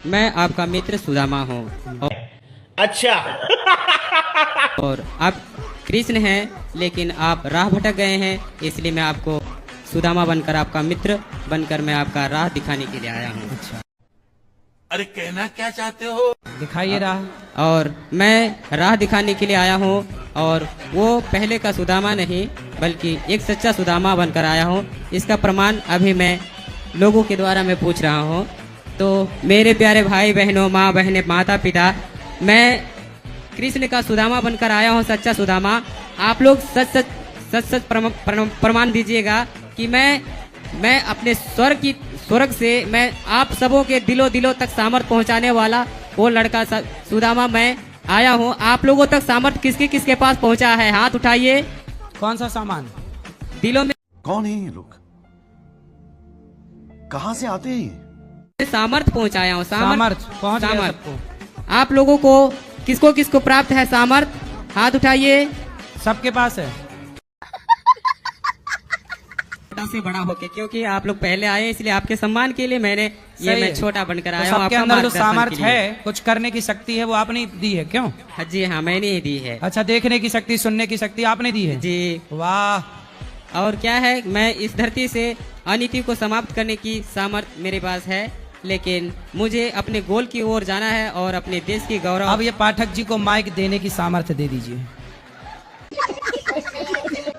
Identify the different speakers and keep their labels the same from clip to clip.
Speaker 1: मैं आपका मित्र सुदामा हूँ
Speaker 2: अच्छा।
Speaker 1: और आप कृष्ण हैं, लेकिन आप राह भटक गए हैं, इसलिए मैं आपको सुदामा बनकर, आपका मित्र बनकर मैं आपका राह दिखाने के लिए आया हूँ।
Speaker 3: अच्छा,
Speaker 2: अरे कहना क्या चाहते हो?
Speaker 3: दिखाइए राह।
Speaker 1: और मैं राह दिखाने के लिए आया हूँ, और वो पहले का सुदामा नहीं बल्कि एक सच्चा सुदामा बनकर आया हूँ। इसका प्रमाण अभी मैं लोगों के द्वारा मैं पूछ रहा हूँ। तो मेरे प्यारे भाई बहनों, माँ बहने, माता पिता, मैं कृष्ण का सुदामा बनकर आया हूँ, सच्चा सुदामा। आप लोग सच सच प्रमाण दीजिएगा कि मैं अपने स्वर्ग से मैं आप सबों के दिलों तक सामर्थ पहुंचाने वाला वो लड़का सुदामा मैं आया हूं। आप लोगों तक सामर्थ किसके पास पहुंचा है? हाथ उठाइए।
Speaker 3: कौन सा सामान?
Speaker 1: दिलों में
Speaker 4: कौन है ये लोग? कहां से आते हैं?
Speaker 1: सामर्थ पहुंचाया हूं।
Speaker 3: सामर्थ पहुंच गया
Speaker 1: सामर्थ
Speaker 3: सबको।
Speaker 1: आप लोगों को किसको प्राप्त है सामर्थ? हाथ उठाइए।
Speaker 3: सबके पास है।
Speaker 1: छोटा से बड़ा होके, क्योंकि आप लोग पहले आए इसलिए आपके सम्मान के लिए मैंने ये मैं छोटा बनकर आया हूँ।
Speaker 3: सबके अंदर जो सामर्थ्य है, कुछ करने की शक्ति है, वो आपने दी है क्यों?
Speaker 1: जी हाँ, मैंने ही दी है।
Speaker 3: अच्छा, देखने की शक्ति, सुनने की शक्ति आपने दी है
Speaker 1: जी।
Speaker 3: वाह।
Speaker 1: और क्या है, मैं इस धरती से अनीति को समाप्त करने की सामर्थ्य मेरे पास है, लेकिन मुझे अपने गोल की ओर जाना है और अपने देश की गौरव।
Speaker 3: अब ये पाठक जी को माइक देने की सामर्थ्य दे दीजिए।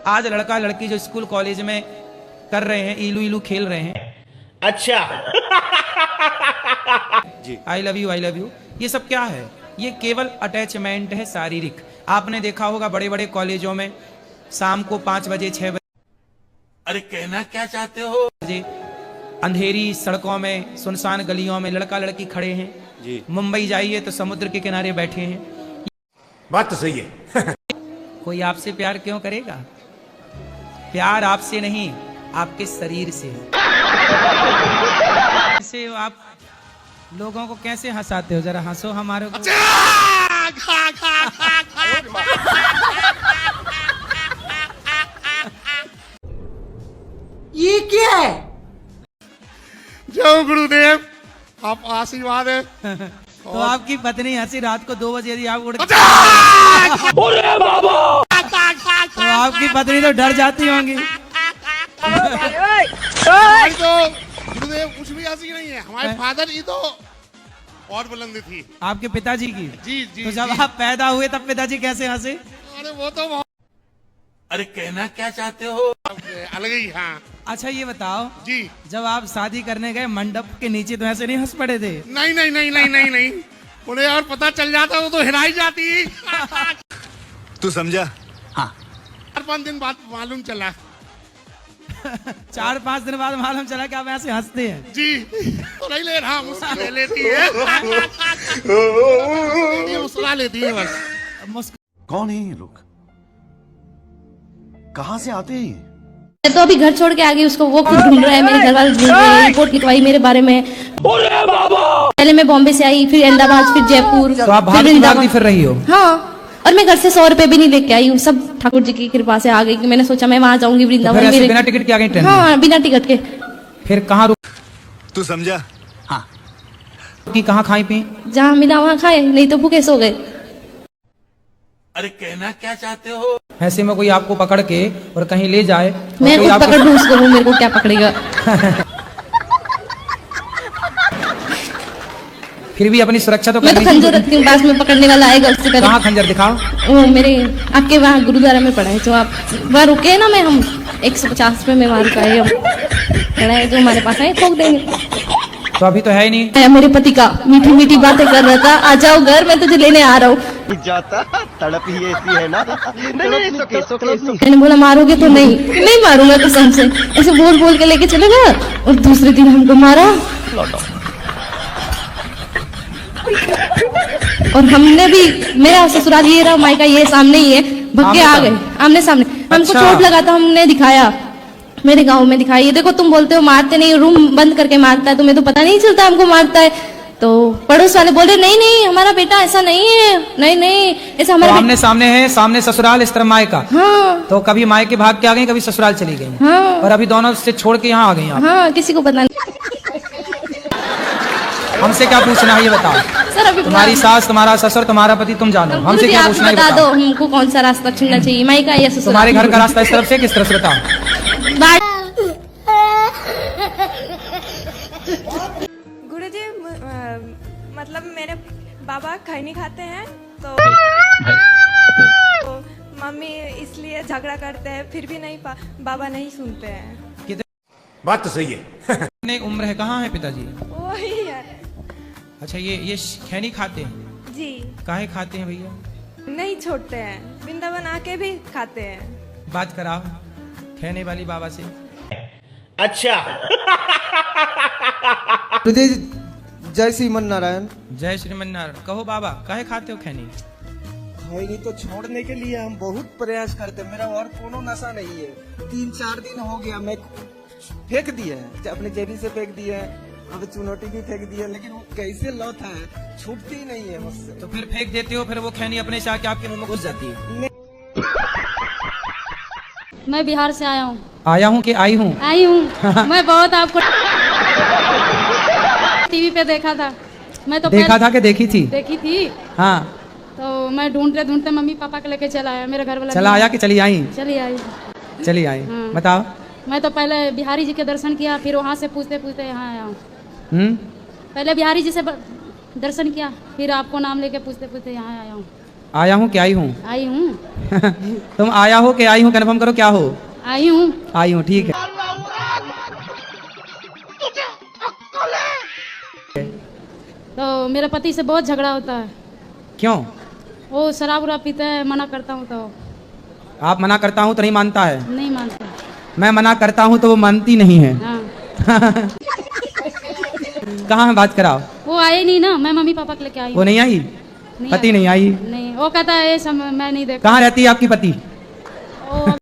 Speaker 3: आज लड़का लड़की जो स्कूल कॉलेज में कर रहे हैं, इलू इलू खेल रहे हैं।
Speaker 2: अच्छा।
Speaker 3: आई लव यू, ये सब क्या है? ये केवल अटैचमेंट है शारीरिक। आपने देखा होगा बड़े बड़े कॉलेजों में शाम को 5 बजे 6 बजे,
Speaker 2: अरे कहना क्या चाहते हो?
Speaker 3: अंधेरी सड़कों में, सुनसान गलियों में लड़का लड़की खड़े हैं जी। मुंबई जाइए तो समुद्र के किनारे बैठे हैं।
Speaker 2: बात तो सही है।
Speaker 3: कोई आपसे प्यार क्यों करेगा? प्यार आपसे नहीं, आपके शरीर से है। ऐसे आप लोगों को कैसे हंसाते हो? जरा हंसो हमारे को।
Speaker 5: ये क्या है?
Speaker 6: जय गुरुदेव, आप आशीर्वाद है।
Speaker 3: तो आपकी पत्नी हंसी रात को 2 बजे यदि आप उड़ तो आपकी पत्नी तो डर जाती होंगी।
Speaker 6: हमारी तो गुरुदेव कुछ भी ऐसी नहीं है। हमारे फादर की तो और बुलंदी थी।
Speaker 3: आपके पिताजी की?
Speaker 6: जी जी।
Speaker 3: तो जब
Speaker 6: जी।
Speaker 3: आप पैदा हुए तब पिताजी कैसे हंसे?
Speaker 6: अरे वो तो बहुत
Speaker 2: अरे कहना क्या चाहते हो?
Speaker 6: अलग ही। हाँ
Speaker 3: अच्छा, ये बताओ
Speaker 6: जी।
Speaker 3: जब आप शादी करने गए मंडप के नीचे तो ऐसे नहीं हंस पड़े थे?
Speaker 6: नहीं नहीं नहीं नहीं नहीं नहीं, उन्हें और पता चल जाता वो तो हिलाई जाती।
Speaker 4: तू समझा? हाँ।
Speaker 6: 4-5 दिन बाद मालूम चला।
Speaker 3: 4-5 दिन बाद मालूम चला कि आप ऐसे हंसते हैं।
Speaker 6: जी। तो नहीं ले रहा, मुस्कुरा ले लेती है। मुस्कुरा लेती है बस।
Speaker 4: कौन है ये लोग? कहां से आते हैं?
Speaker 7: मैं तो अभी घर छोड़ के आ गई, उसको वो खुद ढूंढ रहा है, मेरे घर वाले ढूंढ रहे हैं, रिपोर्ट लिखवाई मेरे बारे में। पहले मैं बॉम्बे से आई, फिर अहमदाबाद, फिर जयपुर,
Speaker 3: तो आप
Speaker 7: फिर
Speaker 3: भागती फिर रही हो?
Speaker 7: हाँ, और मैं घर से 100 रुपए भी नहीं लेके आई हूँ, सब ठाकुर जी की कृपा से आ गई कि मैंने सोचा मैं वहां जाऊंगी वृंदावन।
Speaker 3: तो बिना टिकट के आ गई ट्रेन में?
Speaker 7: हाँ, बिना टिकट के।
Speaker 3: फिर कहाँ रुक?
Speaker 4: तू समझा? हाँ।
Speaker 3: की कहाँ खाई पी?
Speaker 7: जहाँ मिला वहाँ खाए, नहीं तो भूखे सो गए।
Speaker 2: अरे कहना क्या चाहते हो?
Speaker 3: ऐसे में कोई आपको पकड़ के और कहीं ले जाए,
Speaker 7: मैं खुद पकड़ लूँ उसको, वो मेरे को क्या पकड़ेगा?
Speaker 3: फिर भी अपनी सुरक्षा तो
Speaker 7: मैं तो खंजर रखती हूँ पास में, पकड़ने वाला आएगा उससे करें।
Speaker 3: कहाँ खंजर दिखाओ?
Speaker 7: वो मेरे आपके वहाँ गुरुद्वारा में पड़ा है, जो आप वहाँ रुके ना, मैं हम 150 रुपए में वहाँ रुकाए हम पड़ा है, जो हमारे पास है ठोक देंगे।
Speaker 3: तो अभी तो है ही नहीं।
Speaker 7: मेरे पति का मीठी मीठी बातें कर रहा था, आ जाओ घर, मैं तुझे लेने आ रहा हूँ।
Speaker 8: जाता तड़प ही ऐसी है ना। नहीं,
Speaker 7: मैंने बोला मारोगे तो? नहीं मारूंगा कसम से। ऐसे बोल बोल के लेके चले गया और दूसरे दिन हमको मारा। और हमने भी, मेरा ससुराल ये रहा, मायका ये सामने ही है, भग के आ गए आमने सामने। हमको चोट लगा था, हमने दिखाया, मेरे गांव में दिखाई। ये देखो, तुम बोलते हो मारते नहीं, रूम बंद करके मारता है, तुम्हें तो पता नहीं चलता हमको मारता है। तो पड़ोस वाले बोले नहीं हमारा बेटा ऐसा नहीं है, नहीं ऐसा हमारा
Speaker 3: आमने सामने है, सामने ससुराल, इस तरह मायका।
Speaker 7: हाँ।
Speaker 3: तो कभी मायके भाग के आ गई, कभी ससुराल चली गई।
Speaker 7: हाँ।
Speaker 3: और अभी दोनों से छोड़ के यहाँ आ गई आप।
Speaker 7: हाँ, किसी को पता नहीं।
Speaker 3: हमसे क्या पूछना है ये बताओ।
Speaker 7: सर अभी
Speaker 3: तुम्हारी सास, तुम्हारा ससुर, तुम्हारा पति, तुम जानो। हमसे
Speaker 7: गुरुजी
Speaker 3: क्या
Speaker 7: आप
Speaker 3: पूछना है ये
Speaker 7: बता दो
Speaker 3: बताओ।
Speaker 7: हमको कौन सा रास्ता चुनना चाहिए, माई का या ससुराल?
Speaker 3: तुम्हारे घर का रास्ता इस तरफ से किस तरफ से बताओ।
Speaker 5: गुरुजी मतलब मेरे बाबा खैनी खाते हैं तो मम्मी इसलिए झगड़ा करते हैं, फिर भी नहीं बाबा नहीं सुनते हैं।
Speaker 2: बात तो सही है।
Speaker 3: कितने उम्र है, कहाँ है पिताजी?
Speaker 5: वही है
Speaker 3: अच्छा ये खैनी खाते हैं,
Speaker 5: जी,
Speaker 3: काहे खाते हैं भैया?
Speaker 5: नहीं छोड़ते हैं, वृंदावन आके भी खाते हैं।
Speaker 3: बात कराओ खैने वाली बाबा से।
Speaker 9: जय श्रीमन नारायण।
Speaker 3: जय श्रीमन नारायण। कहो बाबा काहे खाते हो खैनी?
Speaker 9: खैनी तो छोड़ने के लिए हम बहुत प्रयास करते, मेरा और कोनो नशा नहीं है। 3-4 दिन हो गया मैं फेंक दिया है, अपने जेबी से फेंक दिया है, अब चुनौती भी फेंक दिया, लेकिन वो कैसे लौट है, छूटती ही नहीं है मुझसे।
Speaker 3: तो फिर फेंक देते हो, फिर वो खैनी अपने से आके आपके मुंह में घुस जाती है।
Speaker 7: मैं बिहार से आया हूँ।
Speaker 3: आया हूँ कि आई हूँ?
Speaker 7: आई हूँ। मैं बहुत आपको टीवी पे देखा था। मैं तो
Speaker 3: देखा था कि देखी थी?
Speaker 7: देखी थी।
Speaker 3: हाँ
Speaker 7: तो मैं ढूंढते ढूंढते मम्मी पापा को लेके चला आया, मेरे घर वाला
Speaker 3: चला आया कि चली आई?
Speaker 7: चली आई।
Speaker 3: चली आई।
Speaker 7: हाँ।
Speaker 3: बताओ।
Speaker 7: मैं तो पहले बिहारी जी के दर्शन किया, फिर वहाँ से पूछते पूछते यहाँ आया हूँ। पहले बिहारी जी से दर्शन किया, फिर आपको नाम लेके पूछते पूछते यहाँ आया हूँ।
Speaker 3: आया हूँ कि आई हूँ?
Speaker 7: आई हूँ।
Speaker 3: तुम आया हो कि आई हूँ, कन्फर्म करो क्या हो?
Speaker 7: आई हूँ।
Speaker 3: आई हूँ, ठीक है।
Speaker 7: तो मेरे पति से बहुत झगड़ा होता है।
Speaker 3: क्यों?
Speaker 7: वो शराब उराब पीते हैं, मना करता हूँ तो
Speaker 3: आप मना करता हूँ तो नहीं मानता है?
Speaker 7: नहीं मानता।
Speaker 3: मैं मना करता हूँ तो वो मानती नहीं है।
Speaker 7: हाँ।
Speaker 3: कहाँ है, बात कराओ।
Speaker 7: वो आए नहीं ना, मैं मम्मी पापा के लेके आई
Speaker 3: वो नहीं आई?
Speaker 7: नहीं
Speaker 3: पति
Speaker 7: आए।
Speaker 3: नहीं आई?
Speaker 7: नहीं, वो कहता है ये सब मैं नहीं देखा।
Speaker 3: कहाँ रहती है आपकी पति?
Speaker 7: वो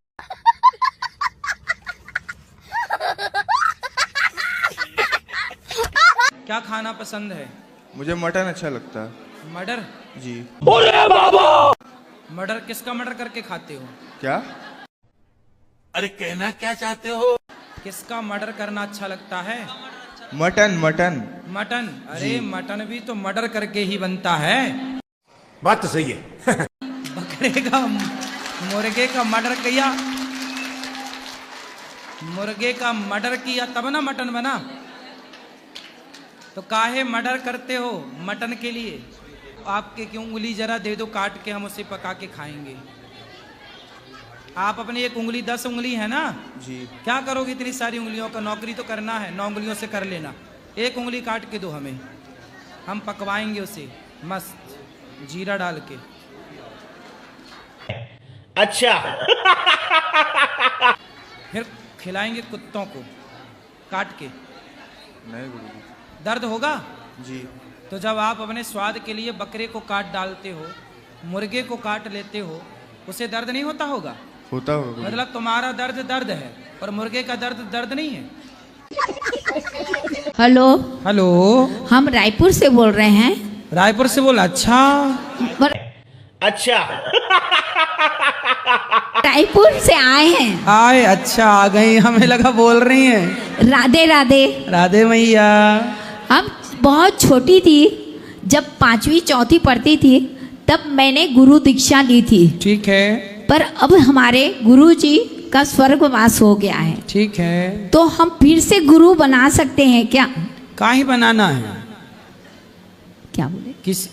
Speaker 3: क्या खाना पसंद है?
Speaker 9: मुझे मटन अच्छा लगता है।
Speaker 3: मर्डर?
Speaker 9: जी।
Speaker 3: मर्डर किसका मर्डर करके खाते हो?
Speaker 9: क्या?
Speaker 2: अरे कहना क्या चाहते हो?
Speaker 3: किसका मर्डर करना अच्छा लगता है?
Speaker 9: Mutton mutton.
Speaker 3: मटन? अरे मटन भी तो मर्डर करके ही बनता है।
Speaker 2: बात तो सही है।
Speaker 3: बकरे का, मुर्गे का मर्डर किया, मुर्गे का मर्डर किया तब ना मटन बना। तो काहे मर्डर करते हो मटन के लिए? आपके क्यों उंगली जरा दे दो काट के, हम उसे पका के खाएंगे। आप अपनी एक उंगली 10 उंगली है ना
Speaker 9: जी।
Speaker 3: क्या करोगे इतनी सारी उंगलियों का? नौकरी तो करना है, 9 उंगलियों से कर लेना। एक उंगली काट के दो हमें, हम पकवाएंगे उसे मस्त जीरा डाल के।
Speaker 8: अच्छा।
Speaker 3: फिर खिलाएंगे कुत्तों को काट के।
Speaker 9: नहीं गुरुजी।
Speaker 3: दर्द होगा?
Speaker 9: जी।
Speaker 3: तो जब आप अपने स्वाद के लिए बकरे को काट डालते हो, मुर्गे को काट लेते हो, उसे दर्द नहीं होता होगा?
Speaker 9: होता होगा।
Speaker 3: मतलब तुम्हारा दर्द दर्द है और मुर्गे का दर्द दर्द नहीं है।
Speaker 10: हेलो।
Speaker 3: हेलो,
Speaker 10: हम रायपुर से बोल रहे हैं।
Speaker 3: रायपुर से बोल? अच्छा
Speaker 8: अच्छा।
Speaker 10: रायपुर से आए हैं।
Speaker 3: आए, अच्छा आ गई, हमें लगा बोल रही हैं।
Speaker 10: राधे राधे।
Speaker 3: राधे मैया।
Speaker 10: हम बहुत छोटी थी, जब 5वीं 4थी पढ़ती थी तब मैंने गुरु दीक्षा ली थी।
Speaker 3: ठीक है।
Speaker 10: पर अब हमारे गुरु जी का स्वर्गवास हो गया है।
Speaker 3: ठीक है।
Speaker 10: तो हम फिर से गुरु बना सकते हैं क्या?
Speaker 3: काहे बनाना है?
Speaker 10: क्या बोले?
Speaker 3: किस?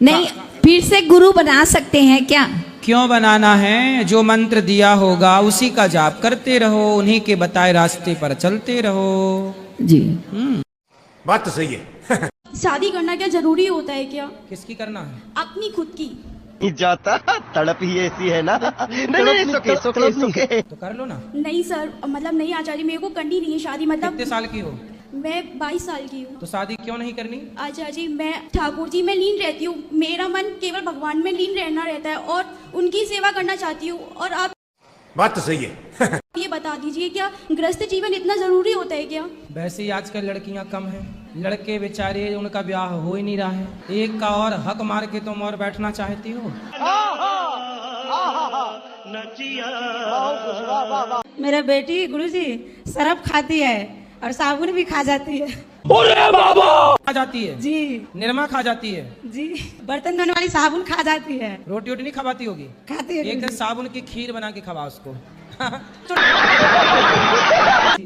Speaker 10: नहीं, फिर से गुरु बना सकते हैं क्या?
Speaker 3: क्यों बनाना है? जो मंत्र दिया होगा उसी का जाप करते रहो, उन्हीं के बताए रास्ते पर चलते रहो।
Speaker 10: जी।
Speaker 2: बात तो सही है।
Speaker 5: शादी करना क्या जरूरी होता है क्या?
Speaker 3: किसकी करना है?
Speaker 5: अपनी खुद की।
Speaker 8: जाता तड़प ही ऐसी है ना। नहीं सुके।
Speaker 3: तो कर लो ना।
Speaker 5: नहीं सर, मतलब नहीं आचार्य, मेरे को करनी नहीं है शादी। मतलब
Speaker 3: कितने साल की हो?
Speaker 5: मैं 22 साल की हूँ।
Speaker 3: तो शादी क्यों नहीं करनी?
Speaker 5: आचार्य जी, मैं ठाकुर जी में लीन रहती हूँ, मेरा मन केवल भगवान में लीन रहना रहता है और उनकी सेवा करना चाहती हूँ। और आप
Speaker 2: बात तो सही है।
Speaker 5: ये बता दीजिए, क्या गृहस्थ जीवन इतना जरूरी होता है क्या?
Speaker 3: वैसे ही आजकल लड़कियां कम हैं, लड़के बेचारे उनका ब्याह हो ही नहीं रहा है। एक का और हक मार के तुम और बैठना चाहती हो।
Speaker 11: मेरा बेटी गुरुजी शराब खाती है और साबुन भी खा जाती है।
Speaker 3: खा जाती है,
Speaker 11: जी
Speaker 3: निरमा खा जाती है,
Speaker 11: जी, बर्तन धोने वाली साबुन खा जाती है,
Speaker 3: रोटी वोटी नहीं खवाती होगी।
Speaker 11: खाती है।
Speaker 3: एक दिन साबुन की खीर बना के खवा उसको।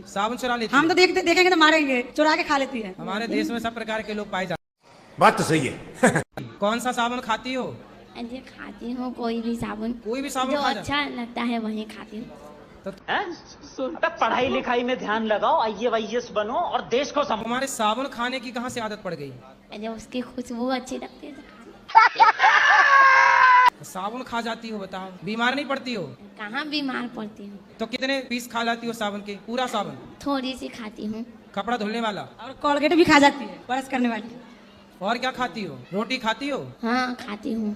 Speaker 3: साबुन चुरा लेती
Speaker 11: हम
Speaker 3: है।
Speaker 11: तो देखेंगे तो मारेंगे, चुरा के खा लेती है।
Speaker 3: हमारे देश में सब प्रकार के लोग पाए जाते
Speaker 4: बात तो सही है।
Speaker 3: हैं। कौन सा साबुन खाती हो?
Speaker 10: अरे खाती हूँ कोई भी साबुन,
Speaker 3: कोई भी साबुन
Speaker 10: जो
Speaker 3: खा जा।
Speaker 10: अच्छा लगता है वही खाती हूँ।
Speaker 8: पढ़ाई लिखाई में ध्यान लगाओ, IAS बनो और देश को संभालो।
Speaker 3: हमारे साबुन खाने की कहाँ से आदत पड़ गई?
Speaker 10: अरे उसकी खुशबू अच्छी लगती है तो
Speaker 3: साबुन खा जाती हो, बताओ बीमार नहीं पड़ती हो?
Speaker 10: कहाँ बीमार पड़ती हूँ,
Speaker 3: तो कितने पीस खा जाती हो साबुन के? पूरा साबुन?
Speaker 10: थोड़ी सी खाती हूँ।
Speaker 3: कपड़ा धुलने वाला?
Speaker 11: और कोलगेट भी खा जाती है, ब्रश करने वाली।
Speaker 3: और क्या खाती हो? रोटी खाती हो?
Speaker 10: हाँ खाती हूँ।